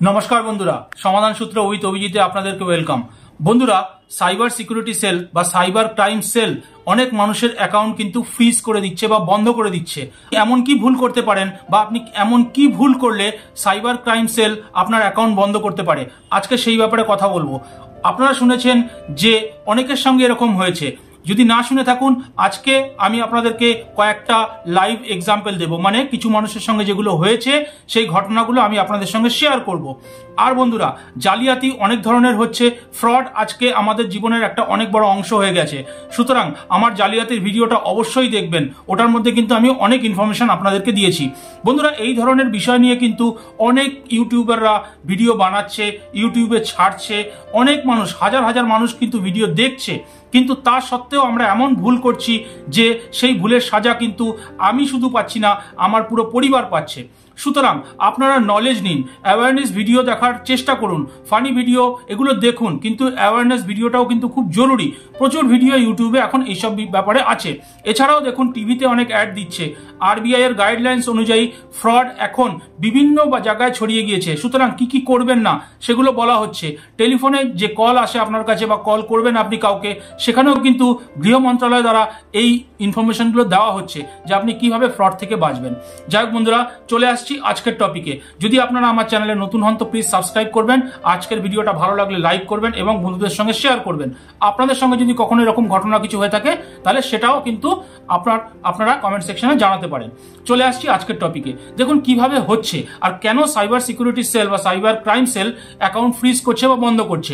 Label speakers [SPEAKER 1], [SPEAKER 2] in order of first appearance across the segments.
[SPEAKER 1] নমস্কার বন্ধুরা, সমাধান সূত্র উইথ অভিজিতে আপনাদেরকে ওয়েলকাম। বন্ধুরা, সাইবার সিকিউরিটি সেল বা সাইবার ক্রাইম সেল অনেক মানুষের অ্যাকাউন্ট কিন্তু ফ্রিজ করে দিচ্ছে বা বন্ধ করে দিচ্ছে। এমন কি ভুল করতে পারেন বা আপনি এমন কি ভুল করলে সাইবার ক্রাইম সেল আপনার অ্যাকাউন্ট বন্ধ করতে পারে, আজকে সেই ব্যাপারে কথা বলবো। আপনারা শুনেছেন যে অনেকের সঙ্গে এরকম হয়েছে। যদি না শুনে থাকুন, আজকে আমি আপনাদেরকে কয়েকটা লাইভ এক্সাম্পল দেব, মানে কিছু মানুষের সঙ্গে যেগুলো হয়েছে সেই ঘটনাগুলো আমি আপনাদের সঙ্গে শেয়ার করব। আর বন্ধুরা, জালিয়াতি অনেক ধরনের হচ্ছে, ফ্রড আজকে আমাদের জীবনের একটা অনেক বড় অংশ হয়ে গেছে। সুতরাং আমার জালিয়াতির ভিডিওটা অবশ্যই দেখবেন, ওটার মধ্যে কিন্তু আমি অনেক ইনফরমেশন আপনাদেরকে দিয়েছি। বন্ধুরা, এই ধরনের বিষয় নিয়ে কিন্তু অনেক ইউটিউবাররা ভিডিও বানাচ্ছে, ইউটিউবে ছাড়ছে, অনেক মানুষ, হাজার হাজার মানুষ কিন্তু ভিডিও দেখছে, কিন্তু তা সত্ত্বেও আমরা এমন ভুল করছি যে সেই ভুলের সাজা কিন্তু আমি শুধু পাচ্ছি না, আমার পুরো পরিবার পাচ্ছে। সুতরাং আপনারা নলেজ নিন, অ্যাওয়ারনেস ভিডিও দেখার চেষ্টা করুন, ফানি ভিডিও এগুলো দেখুন, কিন্তু অ্যাওয়ারনেস ভিডিওটাও কিন্তু খুব জরুরি। প্রচুর ভিডিও ইউটিউবে এখন এইসব ব্যাপারে আছে। এছাড়াও দেখুন, টিভিতে অনেক অ্যাড দিচ্ছে। আরবিআই এর গাইডলাইন্স অনুযায়ী ফ্রড এখন বিভিন্ন জায়গায় ছড়িয়ে গিয়েছে। সুতরাং কি কি করবেন না সেগুলো বলা হচ্ছে। টেলিফোনে যে কল আসে আপনার কাছে বা কল করবেন আপনি কাউকে, সেখানেও কিন্তু গৃহ মন্ত্রণালয় দ্বারা এই ইনফরমেশনগুলো দেওয়া হচ্ছে যে আপনি কিভাবে ফ্রড থেকে বাঁচবেন। যাই হোক বন্ধুরা, চলে আসছি আজকের টপিকে। যদি আপনারা আমার চ্যানেলে নতুন হন তো প্লিজ সাবস্ক্রাইব করবেন, আজকের ভিডিওটা ভালো লাগলে লাইক করবেন এবং বন্ধুদের সঙ্গে শেয়ার করবেন। আপনাদের সঙ্গে যদি কখনো এরকম ঘটনা কিছু হয়ে থাকে তাহলে সেটাও কিন্তু আপনারা কমেন্ট সেকশনে জানাতে পারেন। চলে আসছি আজকের টপিকে। দেখুন কিভাবে হচ্ছে আর কেন সাইবার সিকিউরিটি সেল বা cyber crime sell account freeze করছে বা বন্ধ করছে।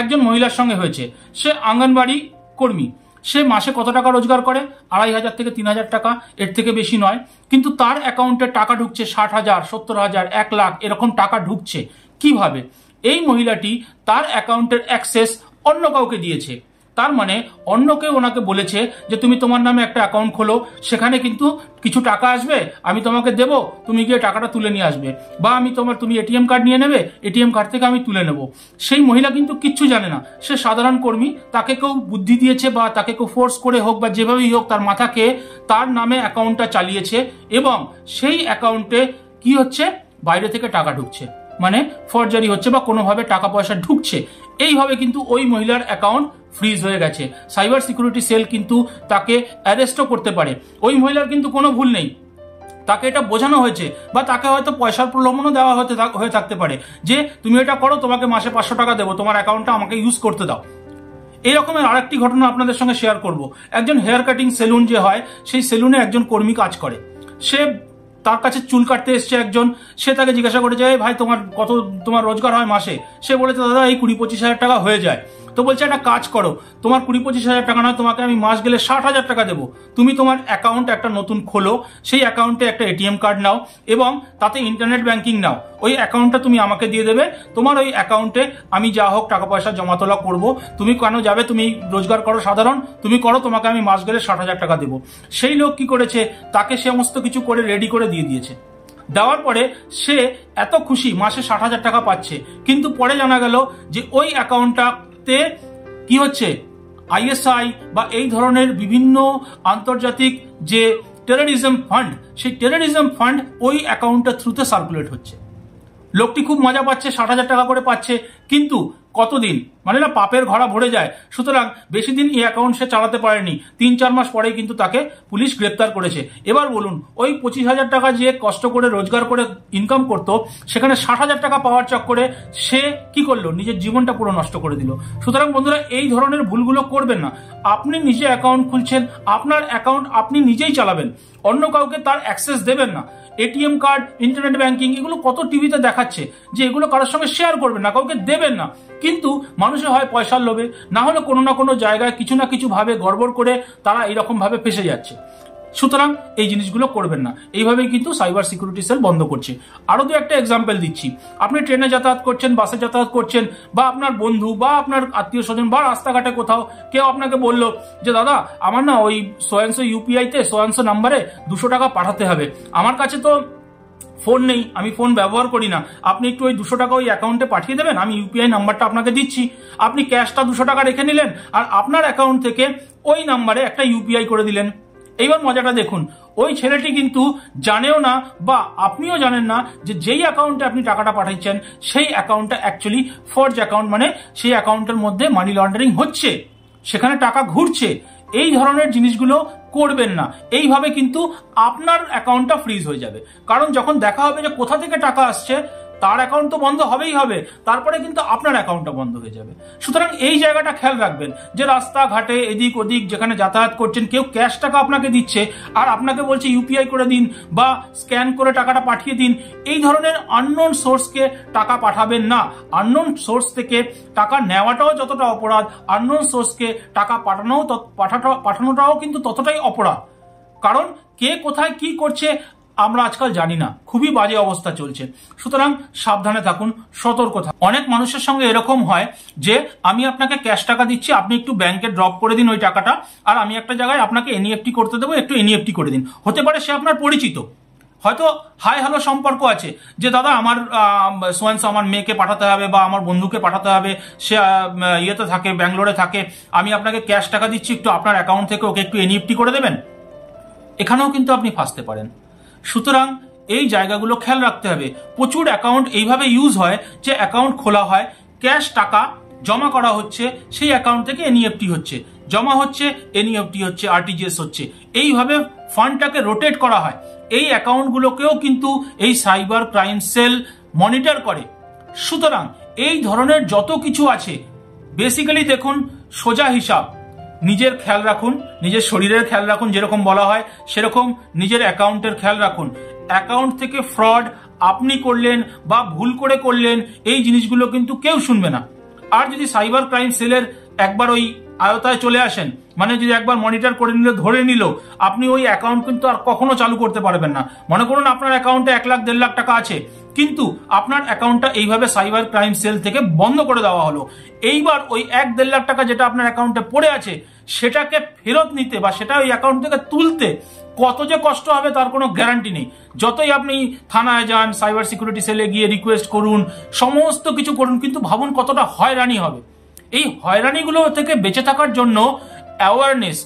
[SPEAKER 1] একজন মহিলার সঙ্গে হয়েছে। সে আঙ্গনবাড়ি কর্মী। সে মাসে কত টাকা রোজগার করে? 2,500 থেকে 3,000 টাকা, এর থেকে বেশি নয়। কিন্তু তার অ্যাকাউন্টে টাকা ঢুকছে 60,000, 70,000, 1 লাখ এরকম টাকা ঢুকছে। কিভাবে? এই মহিলাটি তার অ্যাকাউন্টের অ্যাক্সেস অন্য কাউকে দিয়েছে। তার মানে অন্য কেউ ওনাকে বলেছে যে তুমি তোমার নামে একটা অ্যাকাউন্ট খোলো, সেখানে কিন্তু কিছু টাকা আসবে, আমি তোমাকে দেবো, তুমি গিয়ে টাকাটা তুলে নিয়ে আসবে, বা তুমি এটিএম কার্ড নিয়ে নেবে, এটিএম কার্ড থেকে আমি তুলে নেব। সেই মহিলা কিন্তু কিচ্ছু জানে না, সে সাধারণ কর্মী। তাকে কেউ বুদ্ধি দিয়েছে বা তাকে কেউ ফোর্স করে হোক বা যেভাবেই হোক তার মাথাকে তার নামে অ্যাকাউন্টটা চালিয়েছে, এবং সেই অ্যাকাউন্টে কি হচ্ছে, বাইরে থেকে টাকা ঢুকছে, মানে ফরজারি হচ্ছে বা কোনোভাবে টাকা পয়সা ঢুকছে। এইভাবে কিন্তু ওই মহিলার অ্যাকাউন্ট ফ্রিজ হয়ে গেছে। সাইবার সিকিউরিটি সেল কিন্তু তাকে অ্যারেস্টও করতে পারে। ওই মহিলার কিন্তু কোনো ভুল নেই, তাকে এটা বোঝানো হয়েছে বা তাকে হয়তো পয়সার প্রলোভনও দেওয়া হয়ে থাকতে পারে যে তুমি এটা করো, তোমাকে মাসে 500 টাকা দেবো, তোমার অ্যাকাউন্টটা আমাকে ইউজ করতে দাও। এই রকমের আরেকটি ঘটনা আপনাদের সঙ্গে শেয়ার করব। একজন হেয়ার কাটিং সেলুন যে হয়, সেই সেলুনে একজন কর্মী কাজ করে। সে তার কাছে চুল কাটতে এসছে একজন। সে তাকে জিজ্ঞাসা করেছে, ভাই তোমার রোজগার হয় মাসে? সে বলেছে, দাদা এই 20-25 হাজার টাকা হয়ে যায়। তো বলছে, একটা কাজ করো, তোমার 20-25 হাজার টাকা নয়, তোমাকে আমি মাস গেলে 60,000 টাকা দেবো। তুমি তোমার অ্যাকাউন্ট একটা নতুন খোলো, সেই অ্যাকাউন্টে একটা এটিএম কার্ড নাও এবং তাতে ইন্টারনেট ব্যাংকিং নাও। ওই অ্যাকাউন্টটা তুমি আমাকে দিয়ে দেবে, তোমার ওই অ্যাকাউন্টে আমি যা হোক টাকা পয়সা জমা তোলা করবো। তুমি কেন যাবে? তুমি রোজগার করো সাধারণ, তুমি করো, তোমাকে আমি মাস গেলে 60,000 টাকা দেবো। সেই লোক কি করেছে, তাকে সমস্ত কিছু করে রেডি করে দিয়ে দিয়েছে। দেওয়ার পরে সে এত খুশি, মাসে 60,000 টাকা পাচ্ছে। কিন্তু পরে জানা গেল যে ওই অ্যাকাউন্টটাতে কি হচ্ছে, আইএসআই বা এই ধরনের বিভিন্ন আন্তর্জাতিক যে টেররিজম ফান্ড, সেই টেররিজম ফান্ড ওই অ্যাকাউন্টের থ্রুতে সার্কুলেট হচ্ছে। লোকটি খুব মজা পাচ্ছে, 60,000 টাকা করে পাচ্ছে, কিন্তু কতদিন, মানে না পাপের ঘোড়া ভরে যায়। সুতরাং বেশি দিন এই অ্যাকাউন্ট সে চালাতে পারেনি। 3-4 মাস পরেই কিন্তু তাকে পুলিশ গ্রেপ্তার করেছে। এবার বলুন, ওই 25,000 টাকা যে কষ্ট করে রোজগার করে ইনকাম করতো, সেখানে 60,000 টাকা পাওয়ার চক্করে সে কি করলো, নিজের জীবনটা পুরো নষ্ট করে দিল। সুতরাং বন্ধুরা, এই ধরনের ভুলগুলো করবেন না। আপনি নিজে অ্যাকাউন্ট খুলছেন, আপনার অ্যাকাউন্ট আপনি নিজেই চালাবেন, অন্য কাউকে তার অ্যাক্সেস দেবেন না। এটিএম কার্ড, ইন্টারনেট ব্যাংকিং এগুলো কত টিভিতে দেখাচ্ছে যে এগুলো কারোর সঙ্গে শেয়ার করবেন না, কাউকে দেবেন না। কিন্তু মানুষের হয় পয়সার লোভে, না হলে কোনো না কোনো জায়গায় কিছু না কিছু ভাবে গড়বড় করে তারা এইরকম ভাবে ফেসে যাচ্ছে। সুতরাং এই জিনিসগুলো করবেন না। এইভাবেই কিন্তু সাইবার সিকিউরিটি সেল বন্ধ করছে। আরো দু একটা এক্সাম্পল দিচ্ছি। আপনি ট্রেনে যাতায়াত করছেন, বাসে যাতায়াত করছেন, বা আপনার বন্ধু বা আপনার আত্মীয় স্বজন বা রাস্তাঘাটে কোথাও কেউ আপনাকে বললো যে দাদা আমার না ওই সোয়াংশো ইউপিআইতে সোয়াংশো নাম্বারে 200 টাকা পাঠাতে হবে, আমার কাছে তো ফোন নেই, আমি ফোন ব্যবহার করি না, আপনি একটু ওই 200 টাকা ওই অ্যাকাউন্টে পাঠিয়ে দেবেন, আমি ইউপিআই নাম্বারটা আপনাকে দিচ্ছি। আপনি ক্যাশটা 200 টাকা রেখে নিলেন আর আপনার অ্যাকাউন্ট থেকে ওই নাম্বারে একটা ইউপিআই করে দিলেন। এইবার মজাটা দেখুন, ওই ছেলেটি কিন্তু জানেও না বা আপনিও জানেন না যে যেই অ্যাকাউন্টে আপনি টাকাটা পাঠাচ্ছেন সেই অ্যাকাউন্টটা অ্যাকচুয়ালি ফর্জ অ্যাকাউন্ট, মানে সেই অ্যাকাউন্টের মধ্যে মানি লন্ডারিং হচ্ছে, সেখানে টাকা ঘুরছে। এই ধরনের জিনিসগুলো করবেন না। এইভাবে কিন্তু আপনার অ্যাকাউন্টটা ফ্রিজ হয়ে যাবে। কারণ যখন দেখা হবে যে কোথা থেকে টাকা আসছে, তার অ্যাকাউন্ট তো বন্ধ হবেই হবে, তারপরে কিন্তু আপনার অ্যাকাউন্টটা বন্ধ হয়ে যাবে। সুতরাং এই জায়গাটা খেয়াল রাখবেন যে রাস্তাঘাটে এদিক ওদিক যেখানে যাতায়াত করছেন, কেউ ক্যাশ টাকা আপনাকে দিচ্ছে আর আপনাকে বলছে ইউপিআই করে দিন বা স্ক্যান করে টাকাটা পাঠিয়ে দিন, এই ধরনের আননোন সোর্সকে টাকা পাঠাবেন না। আননোন সোর্স থেকে টাকা নেওয়াটাও যতটা অপরাধ, আননোন সোর্সকে টাকা পাঠানোটাও কিন্তু ততটাই অপরাধ। কারণ কে কোথায় কি করছে আমরা আজকাল জানি না, খুবই বাজে অবস্থা চলছে। সুতরাং সাবধানে থাকুন, সতর্ক থাকুন। অনেক মানুষের সঙ্গে এরকম হয় যে আমি আপনাকে ক্যাশ টাকা দিচ্ছি, আপনি একটু ব্যাংকে ড্রপ করে দিন ওই টাকাটা, আর আমি একটা জায়গায় আপনাকে এনইএফটি করতে দেবো, একটু এনইএফটি করে দিন। হতে পারে সে আপনার পরিচিত, হয়তো হাই হ্যালো সম্পর্ক আছে যে দাদা আমার সোয়েন্স আমার মেয়েকে পাঠাতে হবে বা আমার বন্ধুকে পাঠাতে হবে, সে ইয়েতে থাকে, ব্যাঙ্গালোরে থাকে, আমি আপনাকে ক্যাশ টাকা দিচ্ছি, একটু আপনার অ্যাকাউন্ট থেকে ওকে একটু এনইএফটি করে দেবেন। এখানেও কিন্তু আপনি ফাঁসতে পারেন। সুতরাং এই জায়গাগুলো খেয়াল রাখতে হবে। প্রচুর অ্যাকাউন্ট এইভাবে ইউজ হয় যে অ্যাকাউন্ট খোলা হয়, ক্যাশ টাকা জমা করা হচ্ছে, সেই অ্যাকাউন্ট থেকে এনইএফটি হচ্ছে, জমা হচ্ছে, এনইএফটি হচ্ছে, আরটিজিএস হচ্ছে, এইভাবে ফান্ডটাকে রোটেট করা হয়। এই অ্যাকাউন্টগুলোকেও কিন্তু এই সাইবার ক্রাইম সেল মনিটর করে। সুতরাং এই ধরনের যত কিছু আছে, বেসিক্যালি দেখুন, সোজা হিসাব, নিজের খেয়াল রাখুন, নিজের শরীরের খেয়াল রাখুন, যেরকম বলা হয় সেরকম নিজের অ্যাকাউন্টের খেয়াল রাখুন। অ্যাকাউন্ট থেকে ফ্রড আপনি করলেন বা ভুল করে করলেন, এই জিনিসগুলো কিন্তু কেউ শুনবে না। আর যদি সাইবার ক্রাইম সেলের একবার ওই আয়তায় চলে আসেন, মানে যদি একবার মনিটর করে নিল, ধরে নিল, আপনি ওই অ্যাকাউন্ট কিন্তু আর কখনো চালু করতে পারবেন না। মনে করুন আপনার অ্যাকাউন্টে 1 লাখ 1.5 লাখ টাকা আছে, কিন্তু আপনার অ্যাকাউন্টটা এইভাবে সাইবার ক্রাইম সেল থেকে বন্ধ করে দেওয়া হলো। এইবার ওই 1-1.5 লাখ টাকা যেটা আপনার অ্যাকাউন্টে পড়ে আছে, সেটাকে ফেরত নিতে বা সেটা ওই অ্যাকাউন্ট থেকে তুলতে কত যে কষ্ট হবে তার কোনো গ্যারান্টি নেই। যতই আপনি থানায় যান, সাইবার সিকিউরিটি সেলে গিয়ে রিকোয়েস্ট করুন, সমস্ত কিছু করুন, কিন্তু ভাবুন কতটা হয়রানি হবে। এই হয়রানিগুলো থেকে বেঁচে থাকার জন্য অ্যাওয়ারনেস,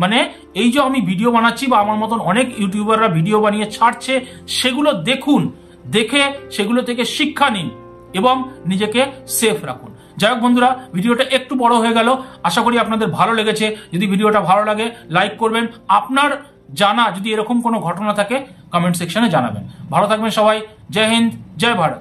[SPEAKER 1] মানে এই যে আমি ভিডিও বানাচ্ছি বা আমার মতন অনেক ইউটিউবাররা ভিডিও বানিয়ে ছাড়ছে, সেগুলো দেখুন, দেখে সেগুলো থেকে শিক্ষা নিন এবং নিজেকে সেফ রাখুন। যাই হোক বন্ধুরা, ভিডিওটা একটু বড় হয়ে গেল, আশা করি আপনাদের ভালো লেগেছে। যদি ভিডিওটা ভালো লাগে লাইক করবেন, আপনার জানা যদি এরকম কোনো ঘটনা থাকে কমেন্ট সেকশনে জানাবেন। ভালো থাকবেন সবাই। জয় হিন্দ, জয় ভারত।